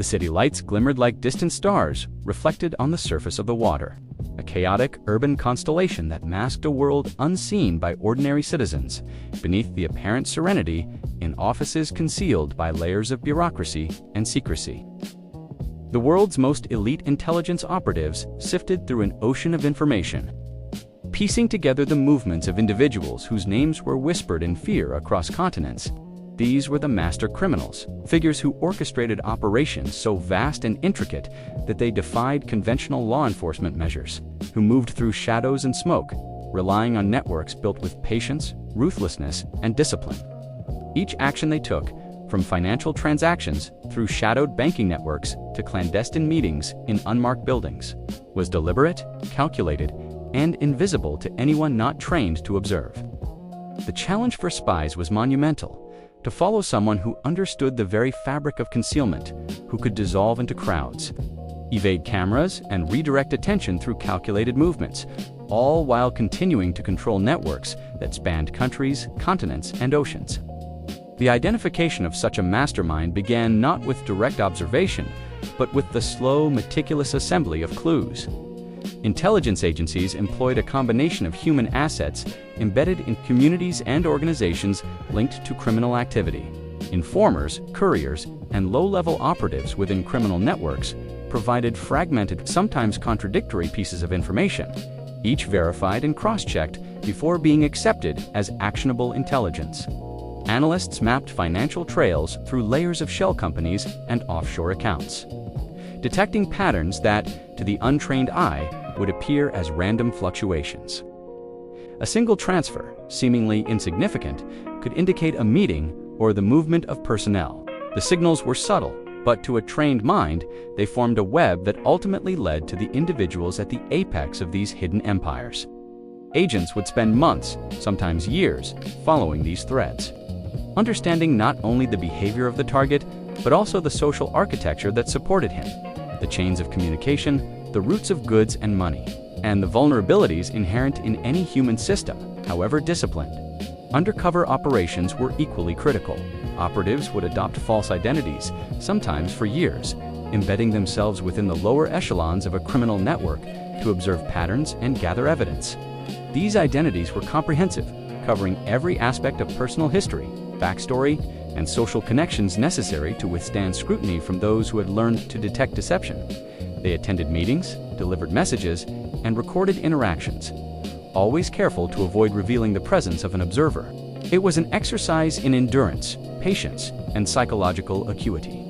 The city lights glimmered like distant stars reflected on the surface of the water, a chaotic urban constellation that masked a world unseen by ordinary citizens, beneath the apparent serenity in offices concealed by layers of bureaucracy and secrecy. The world's most elite intelligence operatives sifted through an ocean of information, piecing together the movements of individuals whose names were whispered in fear across continents. These were the master criminals, figures who orchestrated operations so vast and intricate that they defied conventional law enforcement measures, who moved through shadows and smoke, relying on networks built with patience, ruthlessness, and discipline. Each action they took, from financial transactions through shadowed banking networks to clandestine meetings in unmarked buildings, was deliberate, calculated, and invisible to anyone not trained to observe. The challenge for spies was monumental: to follow someone who understood the very fabric of concealment, who could dissolve into crowds, evade cameras, and redirect attention through calculated movements, all while continuing to control networks that spanned countries, continents, and oceans. The identification of such a mastermind began not with direct observation, but with the slow, meticulous assembly of clues. Intelligence agencies employed a combination of human assets embedded in communities and organizations linked to criminal activity. Informers, couriers, and low-level operatives within criminal networks provided fragmented, sometimes contradictory pieces of information, each verified and cross-checked before being accepted as actionable intelligence. Analysts mapped financial trails through layers of shell companies and offshore accounts, detecting patterns that, to the untrained eye, would appear as random fluctuations. A single transfer, seemingly insignificant, could indicate a meeting or the movement of personnel. The signals were subtle, but to a trained mind, they formed a web that ultimately led to the individuals at the apex of these hidden empires. Agents would spend months, sometimes years, following these threads, understanding not only the behavior of the target, but also the social architecture that supported him, the chains of communication, the routes of goods and money, and the vulnerabilities inherent in any human system, however disciplined. Undercover operations were equally critical. Operatives would adopt false identities, sometimes for years, embedding themselves within the lower echelons of a criminal network to observe patterns and gather evidence. These identities were comprehensive, covering every aspect of personal history, backstory, and social connections necessary to withstand scrutiny from those who had learned to detect deception. They attended meetings, delivered messages, and recorded interactions, always careful to avoid revealing the presence of an observer. It was an exercise in endurance, patience, and psychological acuity,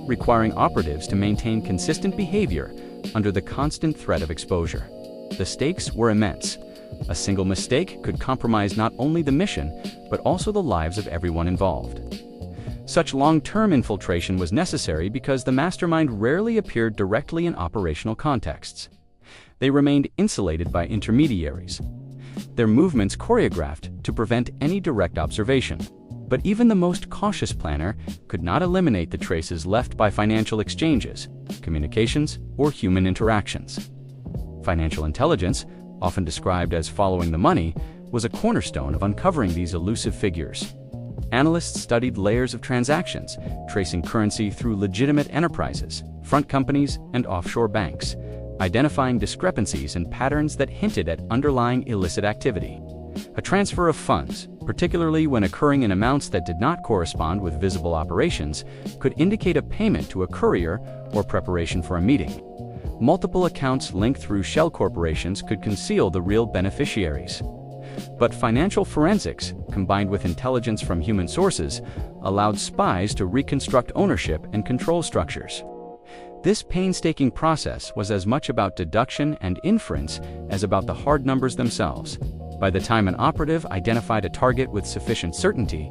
requiring operatives to maintain consistent behavior under the constant threat of exposure. The stakes were immense. A single mistake could compromise not only the mission, but also the lives of everyone involved. Such long-term infiltration was necessary because the mastermind rarely appeared directly in operational contexts. They remained insulated by intermediaries, their movements choreographed to prevent any direct observation. But even the most cautious planner could not eliminate the traces left by financial exchanges, communications, or human interactions. Financial intelligence, often described as following the money, was a cornerstone of uncovering these elusive figures. Analysts studied layers of transactions, tracing currency through legitimate enterprises, front companies, and offshore banks, identifying discrepancies and patterns that hinted at underlying illicit activity. A transfer of funds, particularly when occurring in amounts that did not correspond with visible operations, could indicate a payment to a courier or preparation for a meeting. Multiple accounts linked through shell corporations could conceal the real beneficiaries. But financial forensics, combined with intelligence from human sources, allowed spies to reconstruct ownership and control structures. This painstaking process was as much about deduction and inference as about the hard numbers themselves. By the time an operative identified a target with sufficient certainty,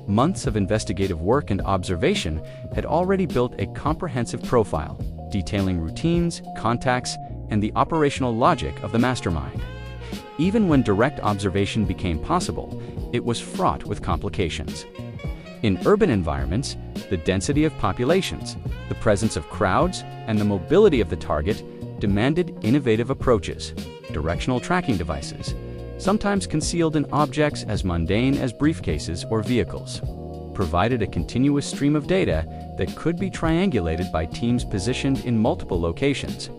months of investigative work and observation had already built a comprehensive profile, detailing routines, contacts, and the operational logic of the mastermind. Even when direct observation became possible, it was fraught with complications. In urban environments, the density of populations, the presence of crowds, and the mobility of the target demanded innovative approaches. Directional tracking devices, sometimes concealed in objects as mundane as briefcases or vehicles, provided a continuous stream of data that could be triangulated by teams positioned in multiple locations.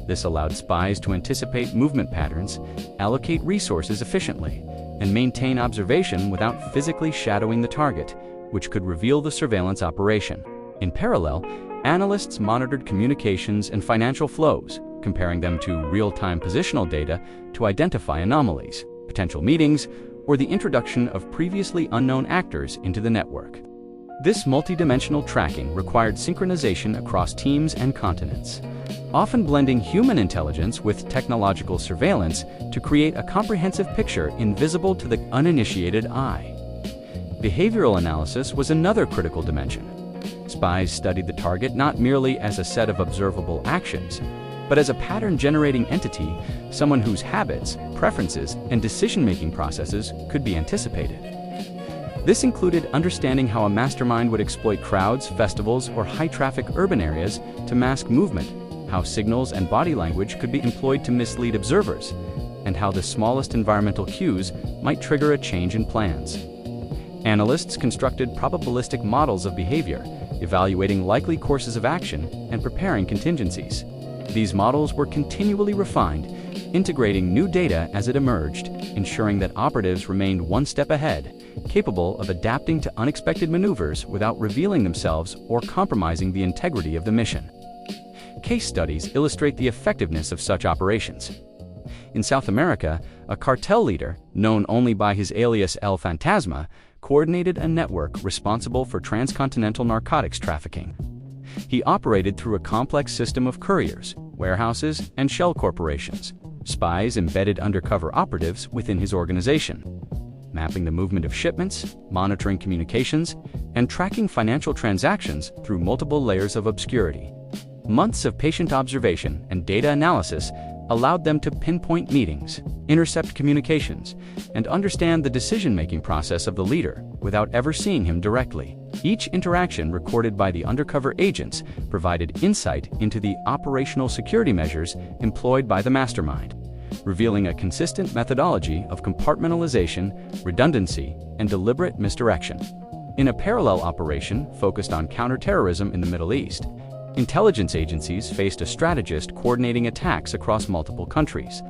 This allowed spies to anticipate movement patterns, allocate resources efficiently, and maintain observation without physically shadowing the target, which could reveal the surveillance operation. In parallel, analysts monitored communications and financial flows, comparing them to real-time positional data to identify anomalies, potential meetings, or the introduction of previously unknown actors into the network. This multidimensional tracking required synchronization across teams and continents, often blending human intelligence with technological surveillance to create a comprehensive picture invisible to the uninitiated eye. Behavioral analysis was another critical dimension. Spies studied the target not merely as a set of observable actions, but as a pattern-generating entity, someone whose habits, preferences, and decision-making processes could be anticipated. This included understanding how a mastermind would exploit crowds, festivals, or high-traffic urban areas to mask movement, how signals and body language could be employed to mislead observers, and how the smallest environmental cues might trigger a change in plans. Analysts constructed probabilistic models of behavior, evaluating likely courses of action and preparing contingencies. These models were continually refined, integrating new data as it emerged, ensuring that operatives remained one step ahead, capable of adapting to unexpected maneuvers without revealing themselves or compromising the integrity of the mission. Case studies illustrate the effectiveness of such operations. In South America, a cartel leader, known only by his alias El Fantasma, coordinated a network responsible for transcontinental narcotics trafficking. He operated through a complex system of couriers, warehouses, and shell corporations. Spies embedded undercover operatives within his organization, mapping the movement of shipments, monitoring communications, and tracking financial transactions through multiple layers of obscurity. Months of patient observation and data analysis allowed them to pinpoint meetings, intercept communications, and understand the decision-making process of the leader without ever seeing him directly. Each interaction recorded by the undercover agents provided insight into the operational security measures employed by the mastermind, revealing a consistent methodology of compartmentalization, redundancy, and deliberate misdirection. In a parallel operation focused on counterterrorism in the Middle East, intelligence agencies faced a strategist coordinating attacks across multiple countries.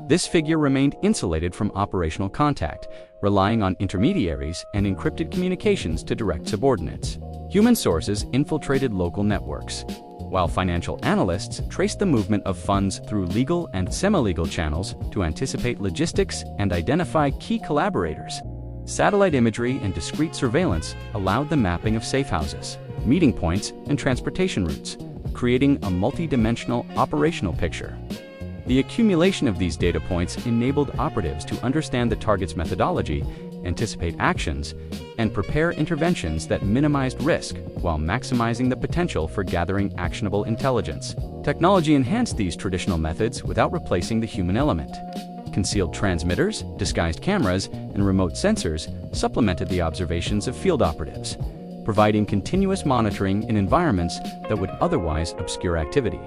This figure remained insulated from operational contact, relying on intermediaries and encrypted communications to direct subordinates. Human sources infiltrated local networks, while financial analysts traced the movement of funds through legal and semi-legal channels to anticipate logistics and identify key collaborators. Satellite imagery and discrete surveillance allowed the mapping of safe houses, meeting points, and transportation routes, creating a multi-dimensional operational picture. The accumulation of these data points enabled operatives to understand the target's methodology, anticipate actions, and prepare interventions that minimized risk while maximizing the potential for gathering actionable intelligence. Technology enhanced these traditional methods without replacing the human element. Concealed transmitters, disguised cameras, and remote sensors supplemented the observations of field operatives, providing continuous monitoring in environments that would otherwise obscure activity.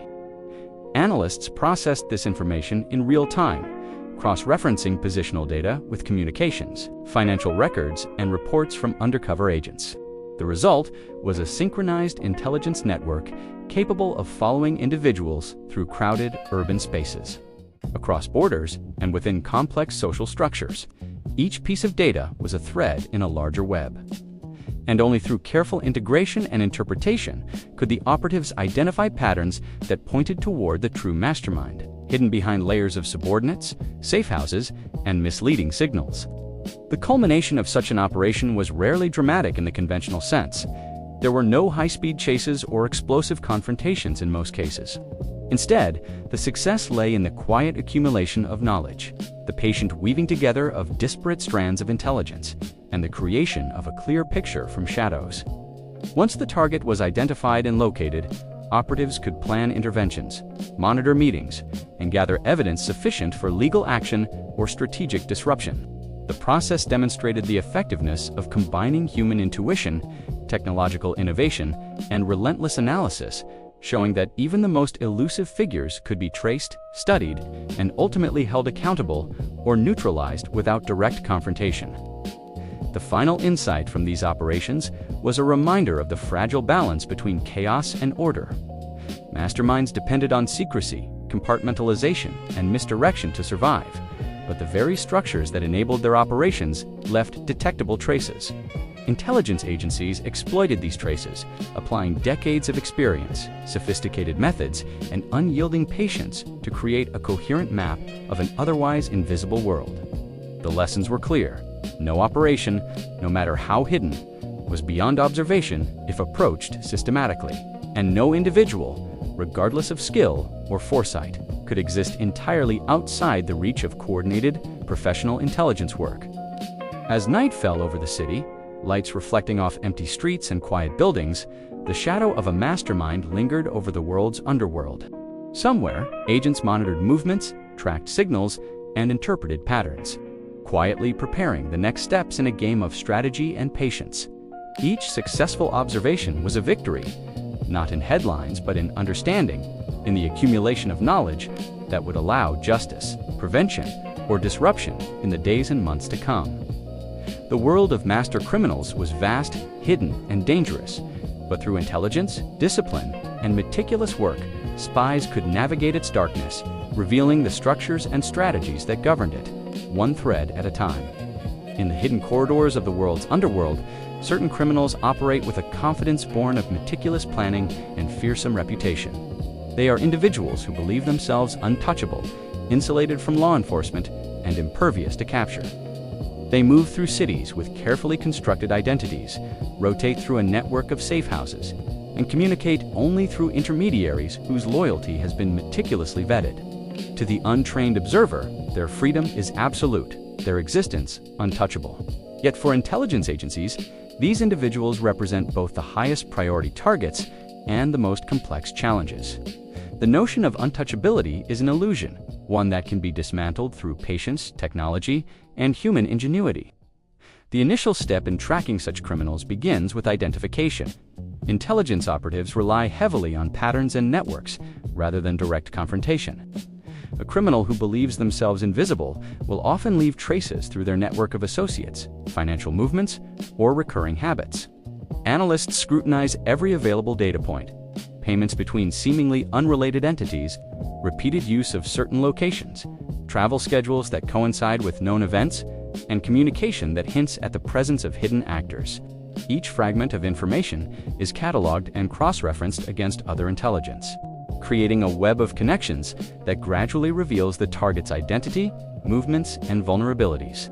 Analysts processed this information in real time, cross-referencing positional data with communications, financial records, and reports from undercover agents. The result was a synchronized intelligence network capable of following individuals through crowded urban spaces, across borders, and within complex social structures. Each piece of data was a thread in a larger web. And only through careful integration and interpretation could the operatives identify patterns that pointed toward the true mastermind, hidden behind layers of subordinates, safe houses, and misleading signals. The culmination of such an operation was rarely dramatic in the conventional sense. There were no high-speed chases or explosive confrontations in most cases. Instead, the success lay in the quiet accumulation of knowledge, the patient weaving together of disparate strands of intelligence, and the creation of a clear picture from shadows. Once the target was identified and located, operatives could plan interventions, monitor meetings, and gather evidence sufficient for legal action or strategic disruption. The process demonstrated the effectiveness of combining human intuition, technological innovation, and relentless analysis, showing that even the most elusive figures could be traced, studied, and ultimately held accountable or neutralized without direct confrontation. The final insight from these operations was a reminder of the fragile balance between chaos and order. Masterminds depended on secrecy, compartmentalization, and misdirection to survive, but the very structures that enabled their operations left detectable traces. Intelligence agencies exploited these traces, applying decades of experience, sophisticated methods, and unyielding patience to create a coherent map of an otherwise invisible world. The lessons were clear. No operation, no matter how hidden, was beyond observation if approached systematically, and no individual, regardless of skill or foresight, could exist entirely outside the reach of coordinated, professional intelligence work. As night fell over the city, lights reflecting off empty streets and quiet buildings, the shadow of a mastermind lingered over the world's underworld. Somewhere, agents monitored movements, tracked signals, and interpreted patterns, quietly preparing the next steps in a game of strategy and patience. Each successful observation was a victory, not in headlines but in understanding, in the accumulation of knowledge that would allow justice, prevention, or disruption in the days and months to come. The world of master criminals was vast, hidden, and dangerous, but through intelligence, discipline, and meticulous work, spies could navigate its darkness, revealing the structures and strategies that governed it, one thread at a time. In the hidden corridors of the world's underworld, certain criminals operate with a confidence born of meticulous planning and fearsome reputation. They are individuals who believe themselves untouchable, insulated from law enforcement, and impervious to capture. They move through cities with carefully constructed identities, rotate through a network of safe houses, and communicate only through intermediaries whose loyalty has been meticulously vetted. To the untrained observer, their freedom is absolute, their existence untouchable. Yet for intelligence agencies, these individuals represent both the highest priority targets and the most complex challenges. The notion of untouchability is an illusion, one that can be dismantled through patience, technology, and human ingenuity. The initial step in tracking such criminals begins with identification. Intelligence operatives rely heavily on patterns and networks rather than direct confrontation. A criminal who believes themselves invisible will often leave traces through their network of associates, financial movements, or recurring habits. Analysts scrutinize every available data point: payments between seemingly unrelated entities, repeated use of certain locations, travel schedules that coincide with known events, and communication that hints at the presence of hidden actors. Each fragment of information is cataloged and cross-referenced against other intelligence, creating a web of connections that gradually reveals the target's identity, movements, and vulnerabilities.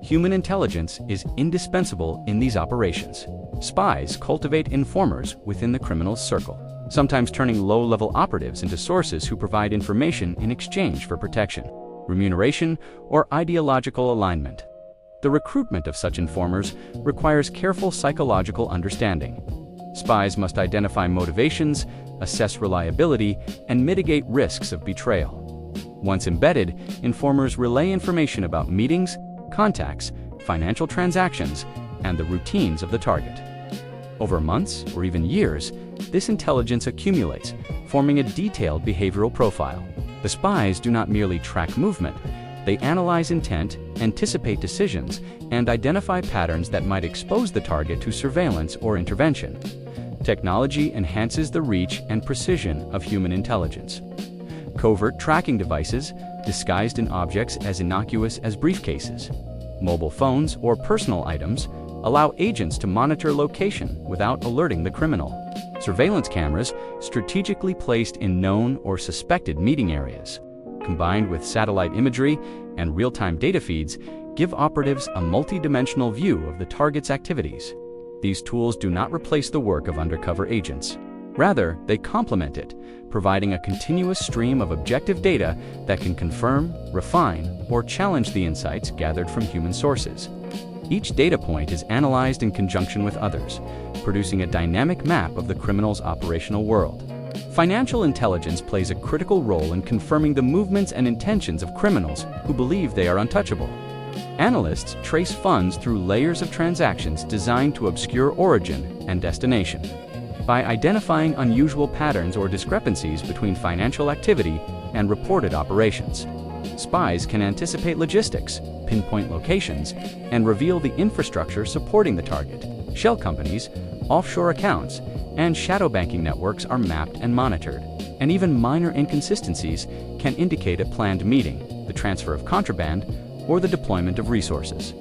Human intelligence is indispensable in these operations. Spies cultivate informers within the criminal's circle, sometimes turning low-level operatives into sources who provide information in exchange for protection, remuneration, or ideological alignment. The recruitment of such informers requires careful psychological understanding. Spies must identify motivations, assess reliability, and mitigate risks of betrayal. Once embedded, informers relay information about meetings, contacts, financial transactions, and the routines of the target. Over months or even years, this intelligence accumulates, forming a detailed behavioral profile. The spies do not merely track movement, they analyze intent, anticipate decisions, and identify patterns that might expose the target to surveillance or intervention. Technology enhances the reach and precision of human intelligence. Covert tracking devices, disguised in objects as innocuous as briefcases, mobile phones, or personal items, allow agents to monitor location without alerting the criminal. Surveillance cameras, strategically placed in known or suspected meeting areas, combined with satellite imagery and real-time data feeds, give operatives a multi-dimensional view of the target's activities. These tools do not replace the work of undercover agents. Rather, they complement it, providing a continuous stream of objective data that can confirm, refine, or challenge the insights gathered from human sources. Each data point is analyzed in conjunction with others, producing a dynamic map of the criminal's operational world. Financial intelligence plays a critical role in confirming the movements and intentions of criminals who believe they are untouchable. Analysts trace funds through layers of transactions designed to obscure origin and destination. By identifying unusual patterns or discrepancies between financial activity and reported operations, Spies can anticipate logistics, pinpoint locations, and reveal the infrastructure supporting the target. Shell companies, offshore accounts, and shadow banking networks are mapped and monitored, and even minor inconsistencies can indicate a planned meeting, the transfer of contraband, or the deployment of resources.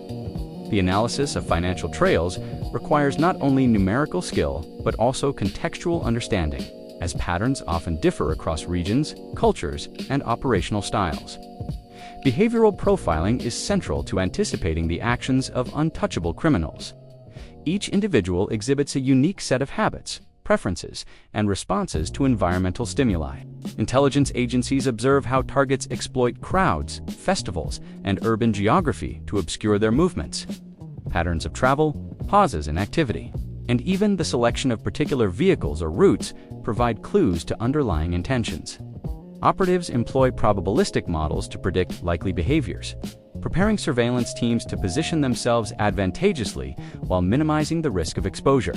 The analysis of financial trails requires not only numerical skill, but also contextual understanding, as patterns often differ across regions, cultures, and operational styles. Behavioral profiling is central to anticipating the actions of untouchable criminals. Each individual exhibits a unique set of habits, preferences, and responses to environmental stimuli. Intelligence agencies observe how targets exploit crowds, festivals, and urban geography to obscure their movements. Patterns of travel, pauses in activity, and even the selection of particular vehicles or routes provide clues to underlying intentions. Operatives employ probabilistic models to predict likely behaviors, preparing surveillance teams to position themselves advantageously while minimizing the risk of exposure.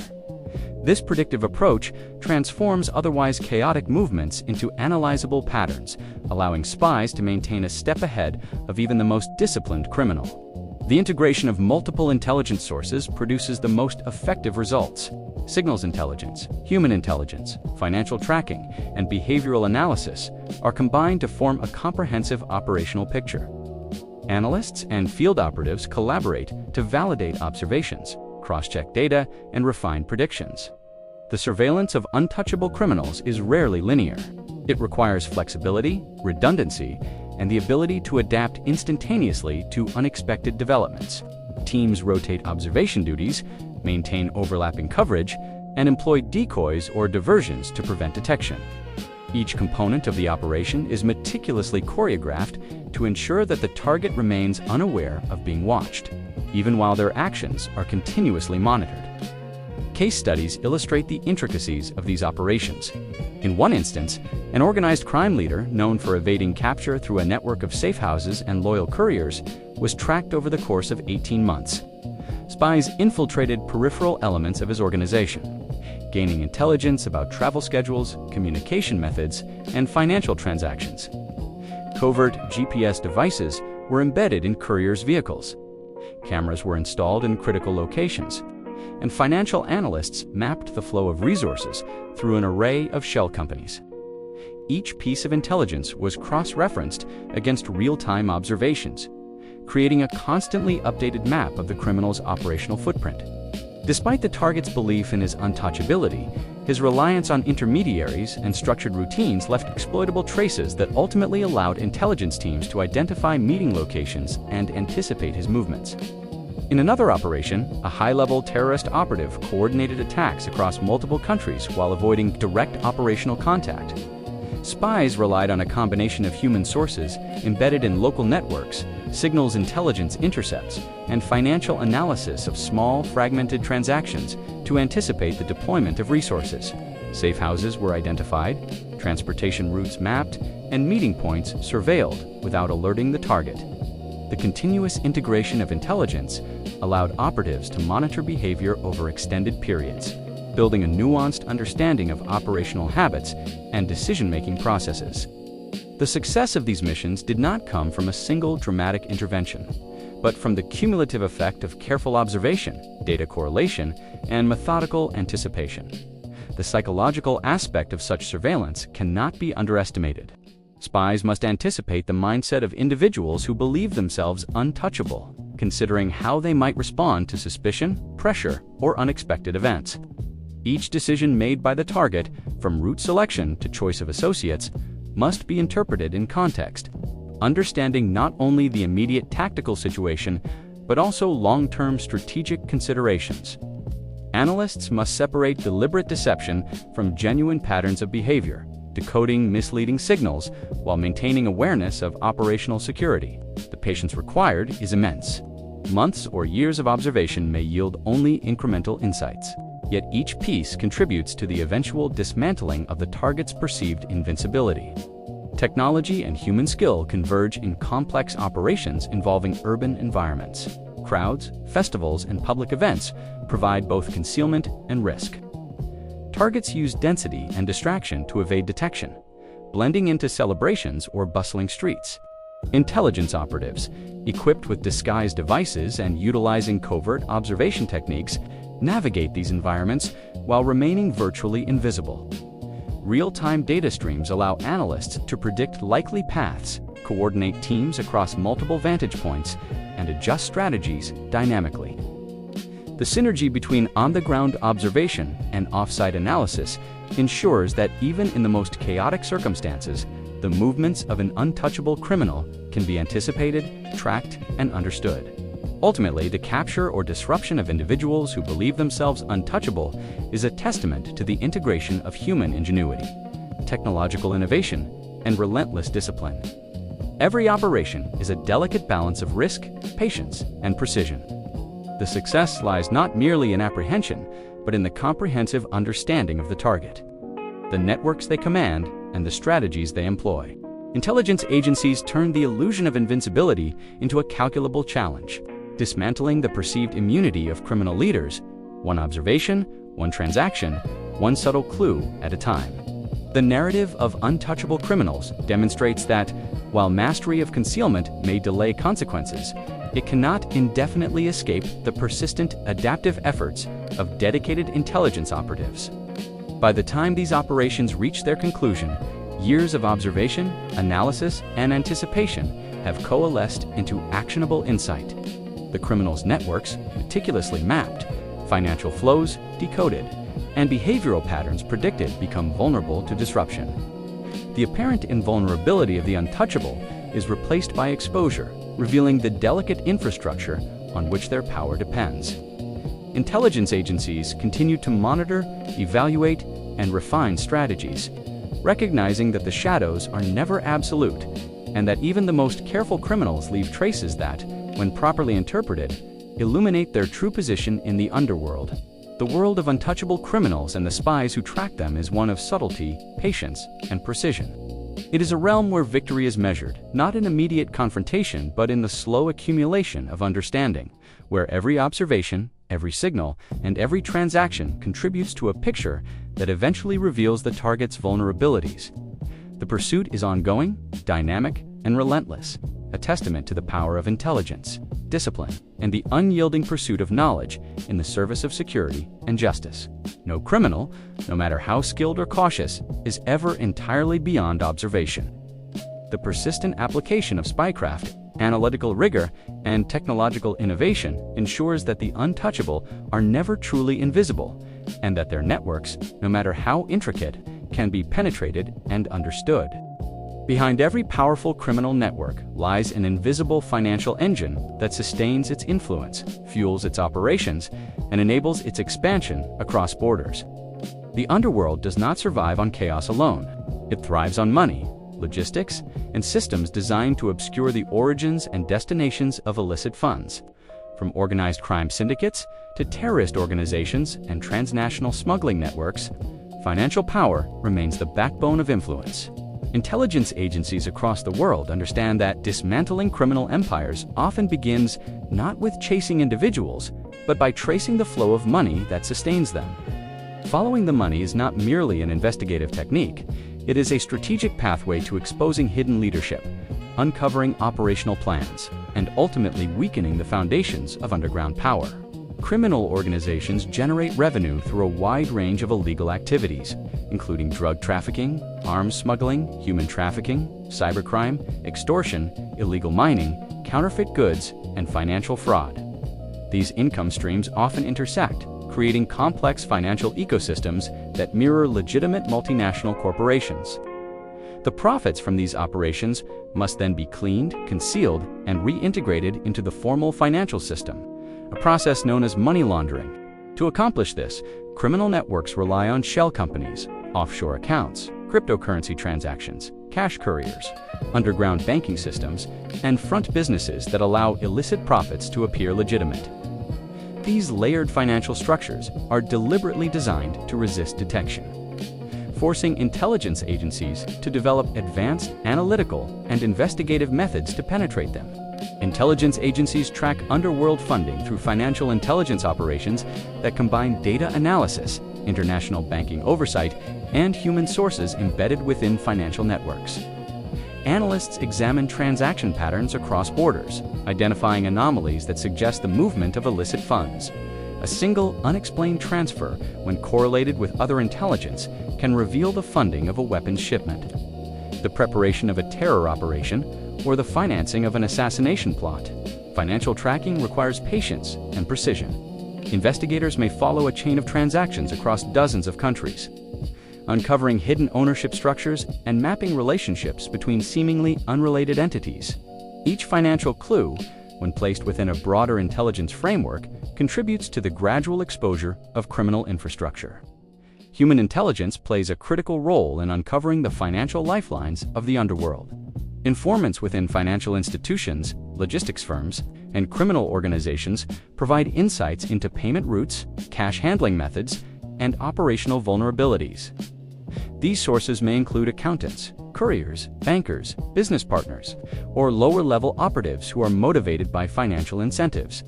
This predictive approach transforms otherwise chaotic movements into analyzable patterns, allowing spies to maintain a step ahead of even the most disciplined criminal. The integration of multiple intelligence sources produces the most effective results. Signals intelligence, human intelligence, financial tracking, and behavioral analysis are combined to form a comprehensive operational picture. Analysts and field operatives collaborate to validate observations, cross-check data, and refine predictions. The surveillance of untouchable criminals is rarely linear. It requires flexibility, redundancy, and the ability to adapt instantaneously to unexpected developments. Teams rotate observation duties, maintain overlapping coverage, and employ decoys or diversions to prevent detection. Each component of the operation is meticulously choreographed to ensure that the target remains unaware of being watched, even while their actions are continuously monitored. Case studies illustrate the intricacies of these operations. In one instance, an organized crime leader known for evading capture through a network of safe houses and loyal couriers was tracked over the course of 18 months. Spies infiltrated peripheral elements of his organization, gaining intelligence about travel schedules, communication methods, and financial transactions. Covert GPS devices were embedded in couriers' vehicles. Cameras were installed in critical locations, and financial analysts mapped the flow of resources through an array of shell companies. Each piece of intelligence was cross-referenced against real-time observations, creating a constantly updated map of the criminal's operational footprint. Despite the target's belief in his untouchability, his reliance on intermediaries and structured routines left exploitable traces that ultimately allowed intelligence teams to identify meeting locations and anticipate his movements. In another operation, a high-level terrorist operative coordinated attacks across multiple countries while avoiding direct operational contact. Spies relied on a combination of human sources embedded in local networks, signals intelligence intercepts, and financial analysis of small, fragmented transactions to anticipate the deployment of resources. Safe houses were identified, transportation routes mapped, and meeting points surveilled without alerting the target. The continuous integration of intelligence allowed operatives to monitor behavior over extended periods, building a nuanced understanding of operational habits and decision-making processes. The success of these missions did not come from a single dramatic intervention, but from the cumulative effect of careful observation, data correlation, and methodical anticipation. The psychological aspect of such surveillance cannot be underestimated. Spies must anticipate the mindset of individuals who believe themselves untouchable, considering how they might respond to suspicion, pressure, or unexpected events. Each decision made by the target, from route selection to choice of associates, must be interpreted in context, understanding not only the immediate tactical situation, but also long-term strategic considerations. Analysts must separate deliberate deception from genuine patterns of behavior, decoding misleading signals while maintaining awareness of operational security. The patience required is immense. Months or years of observation may yield only incremental insights, yet each piece contributes to the eventual dismantling of the target's perceived invincibility. Technology and human skill converge in complex operations involving urban environments. Crowds, festivals, and public events provide both concealment and risk. Targets use density and distraction to evade detection, blending into celebrations or bustling streets. Intelligence operatives, equipped with disguised devices and utilizing covert observation techniques, navigate these environments while remaining virtually invisible. Real-time data streams allow analysts to predict likely paths, coordinate teams across multiple vantage points, and adjust strategies dynamically. The synergy between on-the-ground observation and off-site analysis ensures that even in the most chaotic circumstances, the movements of an untouchable criminal can be anticipated, tracked, and understood. Ultimately, the capture or disruption of individuals who believe themselves untouchable is a testament to the integration of human ingenuity, technological innovation, and relentless discipline. Every operation is a delicate balance of risk, patience, and precision. The success lies not merely in apprehension, but in the comprehensive understanding of the target, the networks they command, and the strategies they employ. Intelligence agencies turn the illusion of invincibility into a calculable challenge, dismantling the perceived immunity of criminal leaders, one observation, one transaction, one subtle clue at a time. The narrative of untouchable criminals demonstrates that, while mastery of concealment may delay consequences, it cannot indefinitely escape the persistent, adaptive efforts of dedicated intelligence operatives. By the time these operations reach their conclusion, years of observation, analysis, and anticipation have coalesced into actionable insight. The criminals' networks, meticulously mapped, financial flows decoded, and behavioral patterns predicted become vulnerable to disruption. The apparent invulnerability of the untouchable is replaced by exposure, revealing the delicate infrastructure on which their power depends. Intelligence agencies continue to monitor, evaluate, and refine strategies, recognizing that the shadows are never absolute, and that even the most careful criminals leave traces that, when properly interpreted, illuminate their true position in the underworld. The world of untouchable criminals and the spies who track them is one of subtlety, patience, and precision. It is a realm where victory is measured, not in immediate confrontation, but in the slow accumulation of understanding, where every observation, every signal, and every transaction contributes to a picture that eventually reveals the target's vulnerabilities. The pursuit is ongoing, dynamic, and relentless, a testament to the power of intelligence, discipline, and the unyielding pursuit of knowledge in the service of security and justice. No criminal, no matter how skilled or cautious, is ever entirely beyond observation. The persistent application of spycraft, analytical rigor, and technological innovation ensures that the untouchable are never truly invisible, and that their networks, no matter how intricate, can be penetrated and understood. Behind every powerful criminal network lies an invisible financial engine that sustains its influence, fuels its operations, and enables its expansion across borders. The underworld does not survive on chaos alone. It thrives on money, logistics, and systems designed to obscure the origins and destinations of illicit funds. From organized crime syndicates to terrorist organizations and transnational smuggling networks, financial power remains the backbone of influence. Intelligence agencies across the world understand that dismantling criminal empires often begins not with chasing individuals, but by tracing the flow of money that sustains them. Following the money is not merely an investigative technique, it is a strategic pathway to exposing hidden leadership, uncovering operational plans, and ultimately weakening the foundations of underground power. Criminal organizations generate revenue through a wide range of illegal activities, including drug trafficking, arms smuggling, human trafficking, cybercrime, extortion, illegal mining, counterfeit goods, and financial fraud. These income streams often intersect, creating complex financial ecosystems that mirror legitimate multinational corporations. The profits from these operations must then be cleaned, concealed, and reintegrated into the formal financial system, a process known as money laundering. To accomplish this, criminal networks rely on shell companies, offshore accounts, cryptocurrency transactions, cash couriers, underground banking systems, and front businesses that allow illicit profits to appear legitimate. These layered financial structures are deliberately designed to resist detection, forcing intelligence agencies to develop advanced analytical and investigative methods to penetrate them. Intelligence agencies track underworld funding through financial intelligence operations that combine data analysis, international banking oversight, and human sources embedded within financial networks. analysts examine transaction patterns across borders, identifying anomalies that suggest the movement of illicit funds. A single, unexplained transfer, when correlated with other intelligence, can reveal the funding of a weapons shipment, the preparation of a terror operation, or the financing of an assassination plot. Financial tracking requires patience and precision. Investigators may follow a chain of transactions across dozens of countries, uncovering hidden ownership structures and mapping relationships between seemingly unrelated entities. Each financial clue, when placed within a broader intelligence framework, contributes to the gradual exposure of criminal infrastructure. Human intelligence plays a critical role in uncovering the financial lifelines of the underworld. Informants within financial institutions, logistics firms, and criminal organizations provide insights into payment routes, cash handling methods, and operational vulnerabilities. These sources may include accountants, couriers, bankers, business partners, or lower-level operatives who are motivated by financial incentives,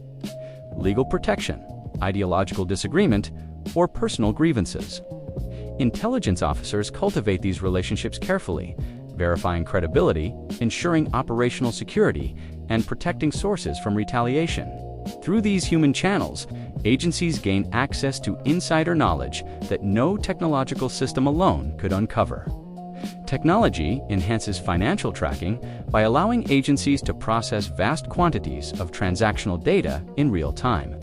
legal protection, ideological disagreement, or personal grievances. Intelligence officers cultivate these relationships carefully, verifying credibility, ensuring operational security, and protecting sources from retaliation. Through these human channels, agencies gain access to insider knowledge that no technological system alone could uncover. Technology enhances financial tracking by allowing agencies to process vast quantities of transactional data in real time.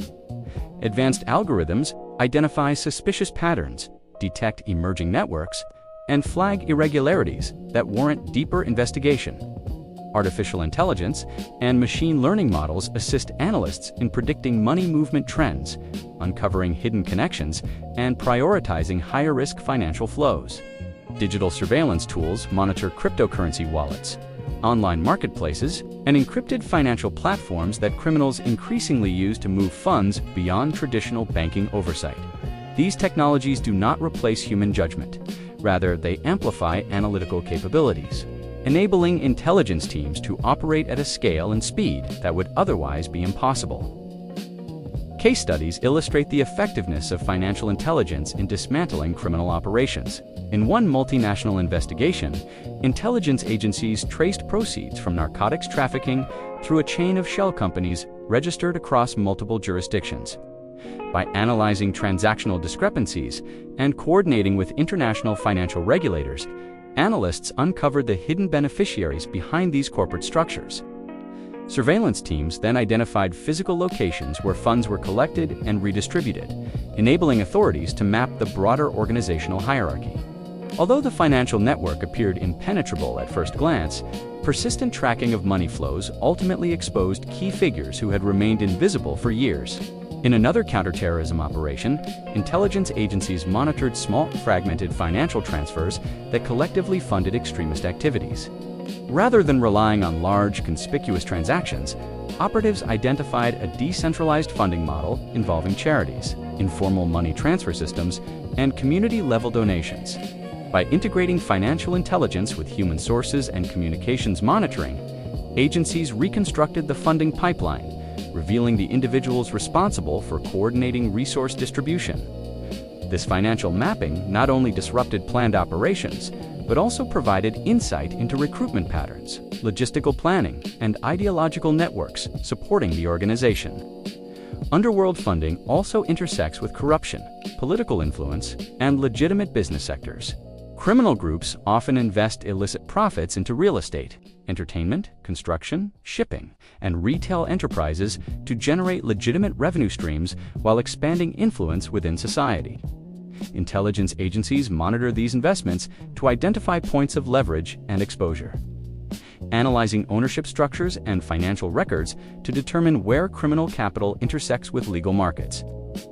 Advanced algorithms identify suspicious patterns, detect emerging networks, and flag irregularities that warrant deeper investigation. Artificial intelligence and machine learning models assist analysts in predicting money movement trends, uncovering hidden connections, and prioritizing higher-risk financial flows. Digital surveillance tools monitor cryptocurrency wallets, online marketplaces, and encrypted financial platforms that criminals increasingly use to move funds beyond traditional banking oversight. These technologies do not replace human judgment. Rather, they amplify analytical capabilities, enabling intelligence teams to operate at a scale and speed that would otherwise be impossible. Case studies illustrate the effectiveness of financial intelligence in dismantling criminal operations. In one multinational investigation, intelligence agencies traced proceeds from narcotics trafficking through a chain of shell companies registered across multiple jurisdictions. By analyzing transactional discrepancies and coordinating with international financial regulators, analysts uncovered the hidden beneficiaries behind these corporate structures. Surveillance teams then identified physical locations where funds were collected and redistributed, enabling authorities to map the broader organizational hierarchy. Although the financial network appeared impenetrable at first glance, persistent tracking of money flows ultimately exposed key figures who had remained invisible for years. In another counterterrorism operation, intelligence agencies monitored small, fragmented financial transfers that collectively funded extremist activities. Rather than relying on large, conspicuous transactions, operatives identified a decentralized funding model involving charities, informal money transfer systems, and community-level donations. By integrating financial intelligence with human sources and communications monitoring, agencies reconstructed the funding pipeline, revealing the individuals responsible for coordinating resource distribution. This financial mapping not only disrupted planned operations, but also provided insight into recruitment patterns, logistical planning, and ideological networks supporting the organization. Underworld funding also intersects with corruption, political influence, and legitimate business sectors. Criminal groups often invest illicit profits into real estate, entertainment, construction, shipping, and retail enterprises to generate legitimate revenue streams while expanding influence within society. Intelligence agencies monitor these investments to identify points of leverage and exposure, analyzing ownership structures and financial records to determine where criminal capital intersects with legal markets.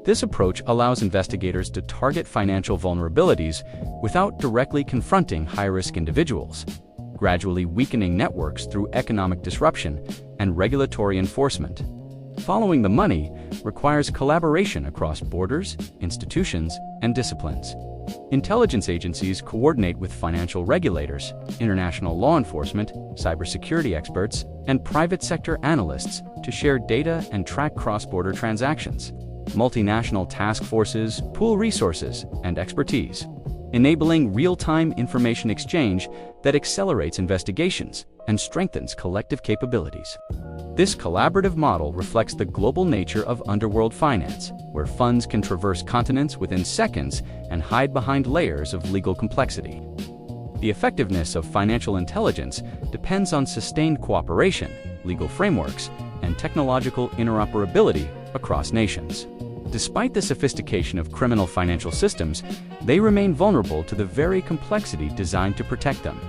This approach allows investigators to target financial vulnerabilities without directly confronting high-risk individuals, gradually weakening networks through economic disruption and regulatory enforcement. Following the money requires collaboration across borders, institutions, and disciplines. Intelligence agencies coordinate with financial regulators, international law enforcement, cybersecurity experts, and private sector analysts to share data and track cross-border transactions. Multinational task forces pool resources and expertise, enabling real-time information exchange that accelerates investigations and strengthens collective capabilities. This collaborative model reflects the global nature of underworld finance, where funds can traverse continents within seconds and hide behind layers of legal complexity. The effectiveness of financial intelligence depends on sustained cooperation, legal frameworks, and technological interoperability across nations. Despite the sophistication of criminal financial systems, they remain vulnerable to the very complexity designed to protect them.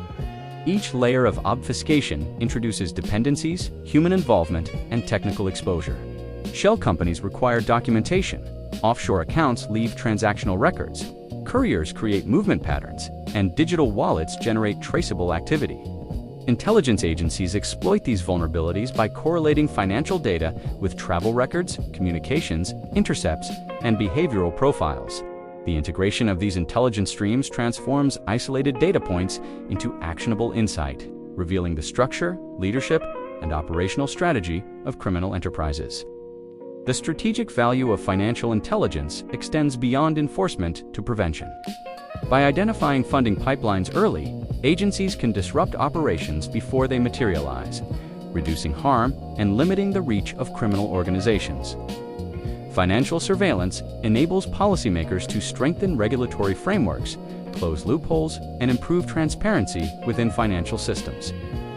Each layer of obfuscation introduces dependencies, human involvement, and technical exposure. Shell companies require documentation, offshore accounts leave transactional records, couriers create movement patterns, and digital wallets generate traceable activity. Intelligence agencies exploit these vulnerabilities by correlating financial data with travel records, communications, intercepts, and behavioral profiles. The integration of these intelligence streams transforms isolated data points into actionable insight, revealing the structure, leadership, and operational strategy of criminal enterprises. The strategic value of financial intelligence extends beyond enforcement to prevention. By identifying funding pipelines early, agencies can disrupt operations before they materialize, reducing harm and limiting the reach of criminal organizations. Financial surveillance enables policymakers to strengthen regulatory frameworks, close loopholes, and improve transparency within financial systems.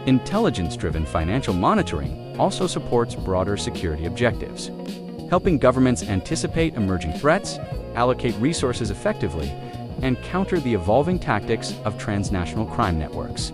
Intelligence-driven financial monitoring also supports broader security objectives, helping governments anticipate emerging threats, allocate resources effectively, and counter the evolving tactics of transnational crime networks.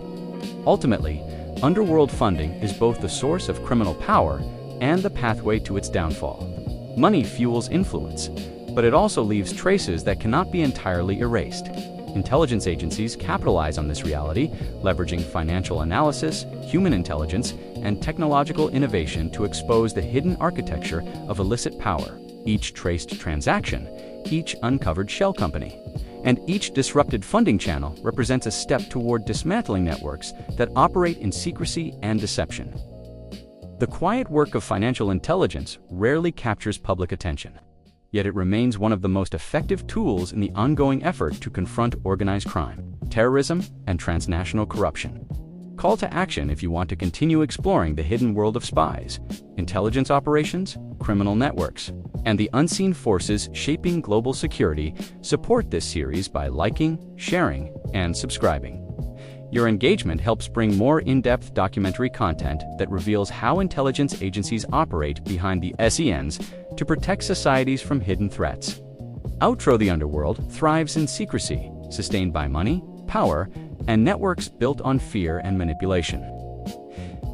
Ultimately, underworld funding is both the source of criminal power and the pathway to its downfall. Money fuels influence, but it also leaves traces that cannot be entirely erased. Intelligence agencies capitalize on this reality, leveraging financial analysis, human intelligence, and technological innovation to expose the hidden architecture of illicit power. Each traced transaction, each uncovered shell company, and each disrupted funding channel represents a step toward dismantling networks that operate in secrecy and deception. The quiet work of financial intelligence rarely captures public attention, yet it remains one of the most effective tools in the ongoing effort to confront organized crime, terrorism, and transnational corruption. Call to action if you want to continue exploring the hidden world of spies, intelligence operations, criminal networks, and the unseen forces shaping global security. Support this series by liking, sharing, and subscribing. Your engagement helps bring more in-depth documentary content that reveals how intelligence agencies operate behind the scenes to protect societies from hidden threats. Outro: the underworld thrives in secrecy, sustained by money, power, and networks built on fear and manipulation.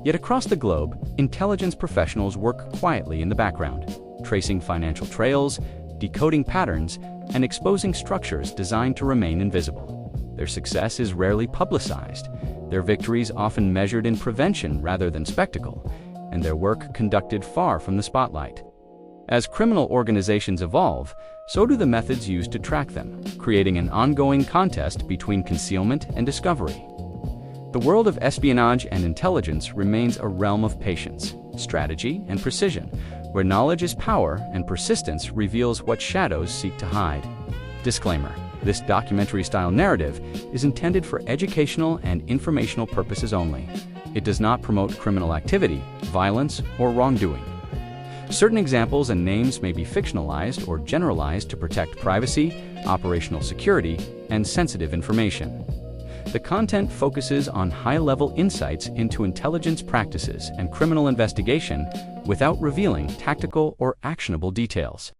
Yet across the globe, intelligence professionals work quietly in the background, tracing financial trails, decoding patterns, and exposing structures designed to remain invisible. Their success is rarely publicized, their victories often measured in prevention rather than spectacle, and their work conducted far from the spotlight. As criminal organizations evolve, so do the methods used to track them, creating an ongoing contest between concealment and discovery. The world of espionage and intelligence remains a realm of patience, strategy, and precision, where knowledge is power and persistence reveals what shadows seek to hide. Disclaimer: this documentary-style narrative is intended for educational and informational purposes only. It does not promote criminal activity, violence, or wrongdoing. Certain examples and names may be fictionalized or generalized to protect privacy, operational security, and sensitive information. The content focuses on high-level insights into intelligence practices and criminal investigation without revealing tactical or actionable details.